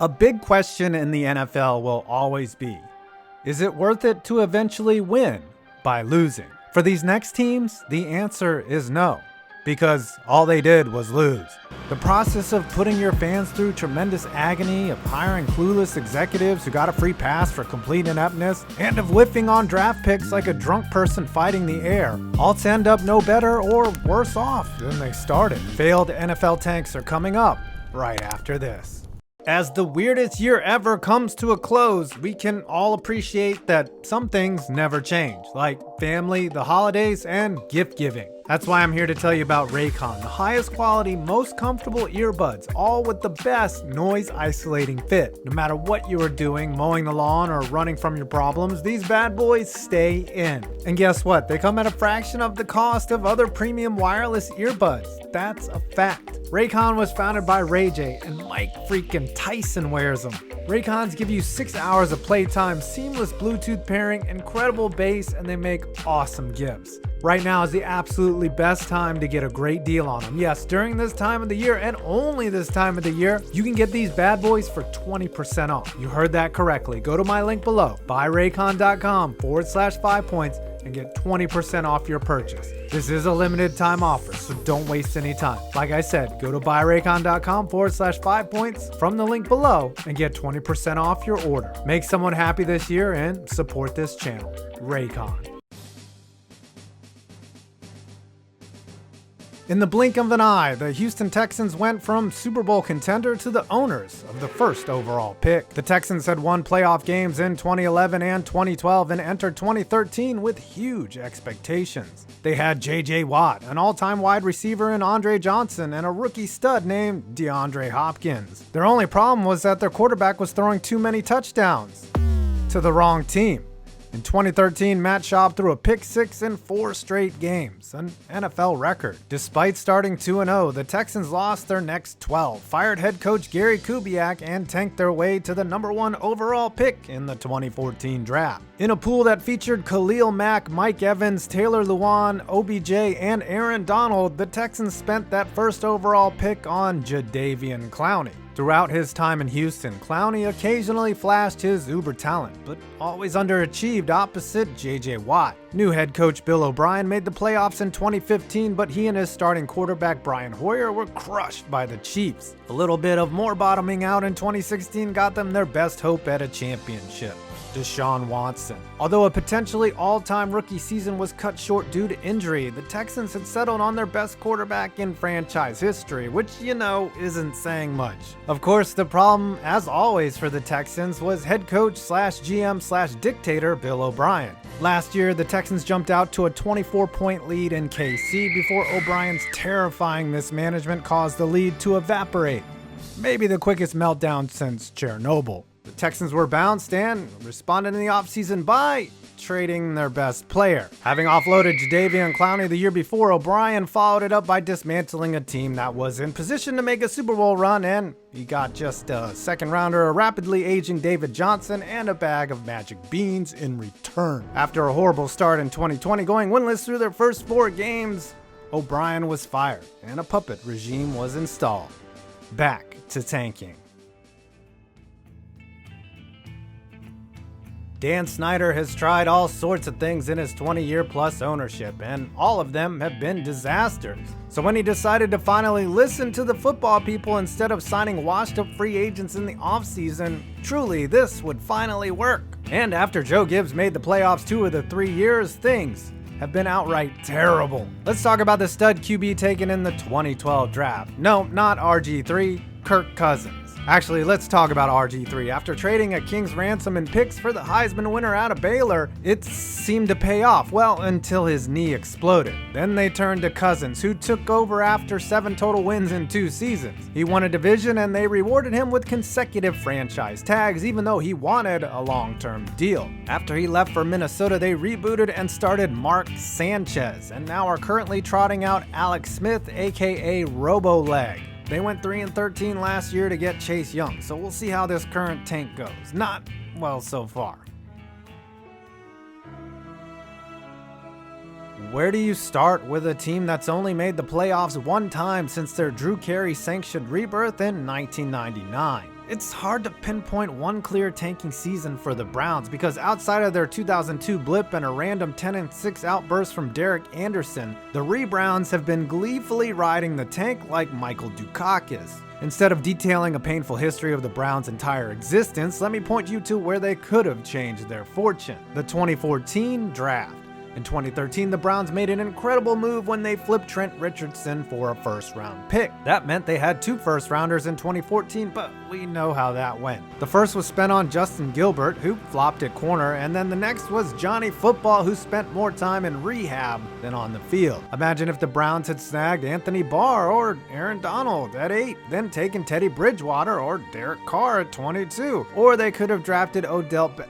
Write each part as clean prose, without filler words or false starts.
A big question in the NFL will always be, is it worth it to eventually win by losing? For these next teams, the answer is no, because all they did was lose. The process of putting your fans through tremendous agony, of hiring clueless executives who got a free pass for complete ineptness, and of whiffing on draft picks like a drunk person fighting the air, all to end up no better or worse off than they started. Failed NFL tanks are coming up right after this. As the weirdest year ever comes to a close, we can all appreciate that some things never change, like family, the holidays, and gift giving. That's why I'm here to tell you about Raycon, the highest quality, most comfortable earbuds, all with the best noise isolating fit. No matter what you are doing, mowing the lawn or running from your problems, these bad boys stay in. And guess what? They come at a fraction of the cost of other premium wireless earbuds. That's a fact. Raycon was founded by Ray J, and Mike freaking Tyson wears them. Raycons give you 6 hours of playtime, seamless Bluetooth pairing, incredible bass, and they make awesome gifts. Right now is the absolutely best time to get a great deal on them. Yes, during this time of the year, and only this time of the year, you can get these bad boys for 20% off. You heard that correctly. Go to my link below, buyraycon.com/5 points, and get 20% off your purchase. This is a limited time offer, so don't waste any time. Like I said, go to buyraycon.com/5 points from the link below and get 20% off your order. Make someone happy this year and support this channel. Raycon. In the blink of an eye, the Houston Texans went from Super Bowl contender to the owners of the first overall pick. The Texans had won playoff games in 2011 and 2012 and entered 2013 with huge expectations. They had J.J. Watt, an all-time wide receiver in Andre Johnson, and a rookie stud named DeAndre Hopkins. Their only problem was that their quarterback was throwing too many touchdowns to the wrong team. In 2013, Matt Schaub threw a pick-6 in 4 straight games, an NFL record. Despite starting 2-0, the Texans lost their next 12, fired head coach Gary Kubiak, and tanked their way to the #1 overall pick in the 2014 draft. In a pool that featured Khalil Mack, Mike Evans, Taylor Lewan, OBJ, and Aaron Donald, the Texans spent that first overall pick on Jadeveon Clowney. Throughout his time in Houston, Clowney occasionally flashed his uber talent, but always underachieved opposite J.J. Watt. New head coach Bill O'Brien made the playoffs in 2015, but he and his starting quarterback Brian Hoyer were crushed by the Chiefs. A little bit of more bottoming out in 2016 got them their best hope at a championship: Deshaun Watson. Although a potentially all-time rookie season was cut short due to injury, the Texans had settled on their best quarterback in franchise history, which, isn't saying much. Of course, the problem, as always for the Texans, was head coach /GM/dictator Bill O'Brien. Last year, the Texans jumped out to a 24-point lead in KC before O'Brien's terrifying mismanagement caused the lead to evaporate. Maybe the quickest meltdown since Chernobyl. The Texans were bounced and responded in the offseason by trading their best player. Having offloaded Jadeveon Clowney the year before, O'Brien followed it up by dismantling a team that was in position to make a Super Bowl run, and he got just a second rounder, a rapidly aging David Johnson, and a bag of magic beans in return. After a horrible start in 2020, going winless through their first 4 games, O'Brien was fired and a puppet regime was installed. Back to tanking. Dan Snyder has tried all sorts of things in his 20-year-plus ownership, and all of them have been disasters. So when he decided to finally listen to the football people instead of signing washed-up free agents in the offseason, truly this would finally work. And after Joe Gibbs made the playoffs 2 of the 3 years, things have been outright terrible. Let's talk about the stud QB taken in the 2012 draft. No, not RG3, Kirk Cousins. Actually, let's talk about RG3. After trading a king's ransom and picks for the Heisman winner out of Baylor, it seemed to pay off, well, until his knee exploded. Then they turned to Cousins, who took over after 7 total wins in 2 seasons. He won a division, and they rewarded him with consecutive franchise tags, even though he wanted a long-term deal. After he left for Minnesota, they rebooted and started Mark Sanchez, and now are currently trotting out Alex Smith, aka Robo-Leg. They went 3-13 last year to get Chase Young, so we'll see how this current tank goes. Not well so far. Where do you start with a team that's only made the playoffs 1 time since their Drew Carey sanctioned rebirth in 1999? It's hard to pinpoint one clear tanking season for the Browns because outside of their 2002 blip and a random 10-6 outburst from Derek Anderson, the Re-Browns have been gleefully riding the tank like Michael Dukakis. Instead of detailing a painful history of the Browns' entire existence, let me point you to where they could have changed their fortune. The 2014 draft. In 2013, the Browns made an incredible move when they flipped Trent Richardson for a first-round pick. That meant they had 2 first-rounders in 2014, but we know how that went. The first was spent on Justin Gilbert, who flopped at corner, and then the next was Johnny Football, who spent more time in rehab than on the field. Imagine if the Browns had snagged Anthony Barr or Aaron Donald at 8, then taken Teddy Bridgewater or Derek Carr at 22. Or they could have drafted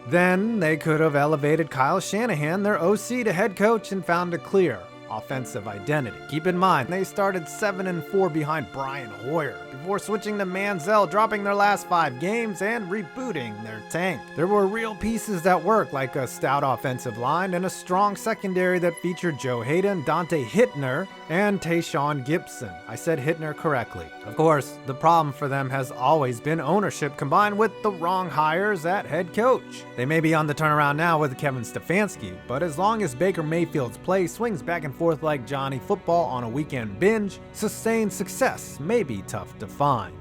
Then they could have elevated Kyle Shanahan, their OC, to head coach and found a clear offensive identity. Keep in mind, they started 7-4 behind Brian Hoyer before switching to Manziel, dropping their last 5 games and rebooting their tank. There were real pieces that worked, like a stout offensive line and a strong secondary that featured Joe Hayden, Dante Hittner, and Tayshaun Gibson. I said Hittner correctly. Of course, the problem for them has always been ownership combined with the wrong hires at head coach. They may be on the turnaround now with Kevin Stefanski, but as long as Baker Mayfield's play swings back and forth like Johnny Football on a weekend binge, sustained success may be tough to find.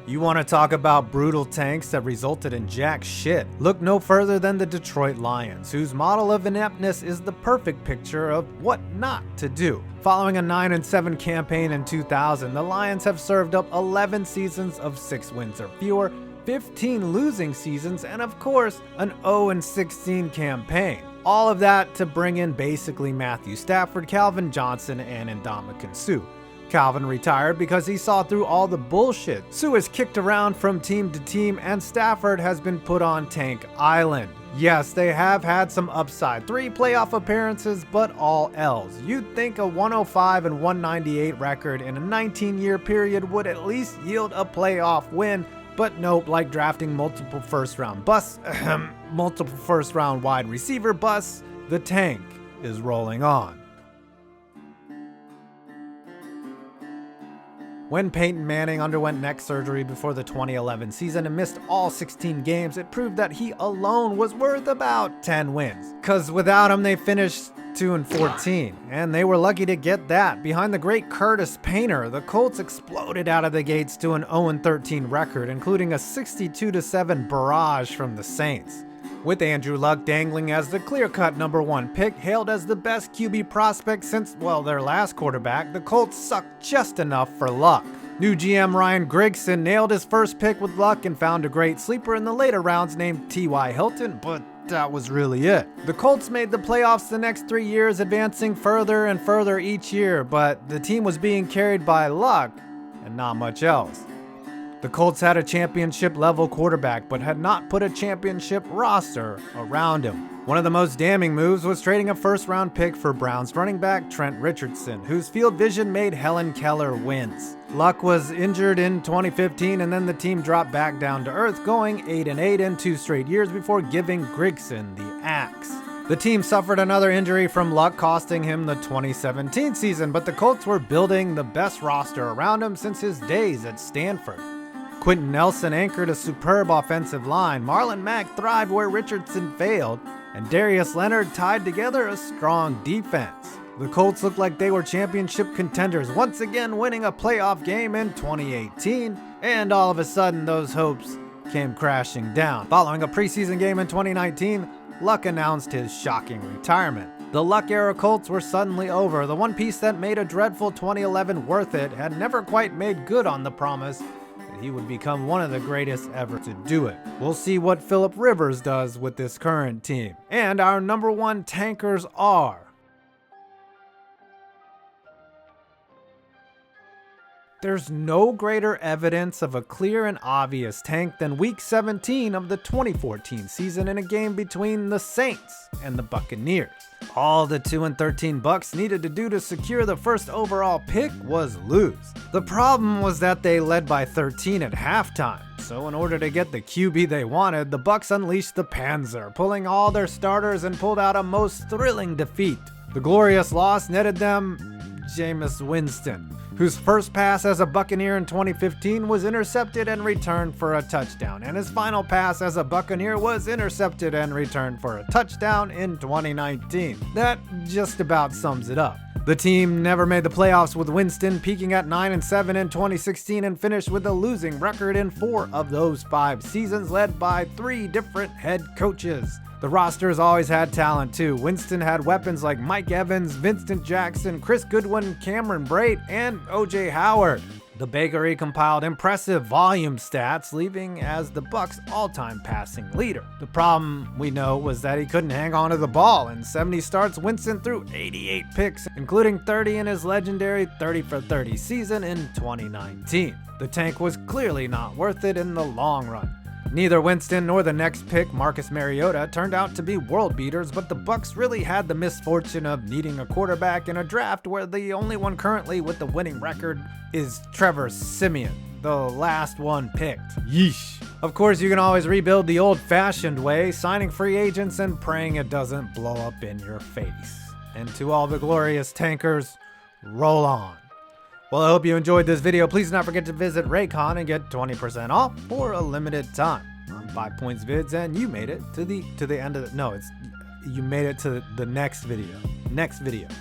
You want to talk about brutal tanks that resulted in jack shit? Look no further than the Detroit Lions, whose model of ineptness is the perfect picture of what not to do. Following a 9-7 campaign in 2000, the Lions have served up 11 seasons of 6 wins or fewer, 15 losing seasons, and of course, an 0-16 campaign. All of that to bring in basically Matthew Stafford, Calvin Johnson, and Ndamukong Suh. Calvin retired because he saw through all the bullshit. Suh is kicked around from team to team, and Stafford has been put on Tank Island. Yes, they have had some upside, 3 playoff appearances, but all L's. You'd think a 105 and 198 record in a 19-year period would at least yield a playoff win, but nope, like drafting multiple first-round wide receiver busts, the tank is rolling on. When Peyton Manning underwent neck surgery before the 2011 season and missed all 16 games, it proved that he alone was worth about 10 wins. Cause without him, they finished 2-14, and they were lucky to get that. Behind the great Curtis Painter, the Colts exploded out of the gates to an 0-13 record, including a 62-7 barrage from the Saints. With Andrew Luck dangling as the clear-cut number 1 pick, hailed as the best QB prospect since, well, their last quarterback, the Colts sucked just enough for Luck. New GM Ryan Grigson nailed his first pick with Luck and found a great sleeper in the later rounds named T.Y. Hilton, but that was really it. The Colts made the playoffs the next 3 years, advancing further and further each year, but the team was being carried by Luck and not much else. The Colts had a championship-level quarterback, but had not put a championship roster around him. One of the most damning moves was trading a first-round pick for Browns running back Trent Richardson, whose field vision made Helen Keller wince. Luck was injured in 2015, and then the team dropped back down to earth, going 8-8 in 2 straight years before giving Grigson the axe. The team suffered another injury from Luck, costing him the 2017 season, but the Colts were building the best roster around him since his days at Stanford. Quentin Nelson anchored a superb offensive line, Marlon Mack thrived where Richardson failed, and Darius Leonard tied together a strong defense. The Colts looked like they were championship contenders, once again winning a playoff game in 2018, and all of a sudden those hopes came crashing down. Following a preseason game in 2019, Luck announced his shocking retirement. The Luck-era Colts were suddenly over. The one piece that made a dreadful 2011 worth it had never quite made good on the promise that he would become one of the greatest ever to do it. We'll see what Phillip Rivers does with this current team. And our number 1 tankers are... There's no greater evidence of a clear and obvious tank than Week 17 of the 2014 season in a game between the Saints and the Buccaneers. All the 2-13 Bucs needed to do to secure the first overall pick was lose. The problem was that they led by 13 at halftime, so in order to get the QB they wanted, the Bucs unleashed the Panzer, pulling all their starters and pulled out a most thrilling defeat. The glorious loss netted them Jameis Winston, whose first pass as a Buccaneer in 2015 was intercepted and returned for a touchdown, and his final pass as a Buccaneer was intercepted and returned for a touchdown in 2019. That just about sums it up. The team never made the playoffs with Winston, peaking at 9-7 in 2016 and finished with a losing record in 4 of those 5 seasons, led by 3 different head coaches. The roster's always had talent too. Winston had weapons like Mike Evans, Vincent Jackson, Chris Goodwin, Cameron Brate, and O.J. Howard. The bakery compiled impressive volume stats, leaving as the Bucs' all-time passing leader. The problem, we know, was that he couldn't hang on to the ball. In 70 starts, Winston threw 88 picks, including 30 in his legendary 30-for-30 season in 2019. The tank was clearly not worth it in the long run. Neither Winston nor the next pick, Marcus Mariota, turned out to be world beaters, but the Bucs really had the misfortune of needing a quarterback in a draft where the only one currently with the winning record is Trevor Siemian, the last one picked. Yeesh. Of course, you can always rebuild the old-fashioned way, signing free agents and praying it doesn't blow up in your face. And to all the glorious tankers, roll on. Well, I hope you enjoyed this video. Please do not forget to visit Raycon and get 20% off for a limited time. I'm 5 Points Vids, and you made it to the end of the, no, you made it to the next video.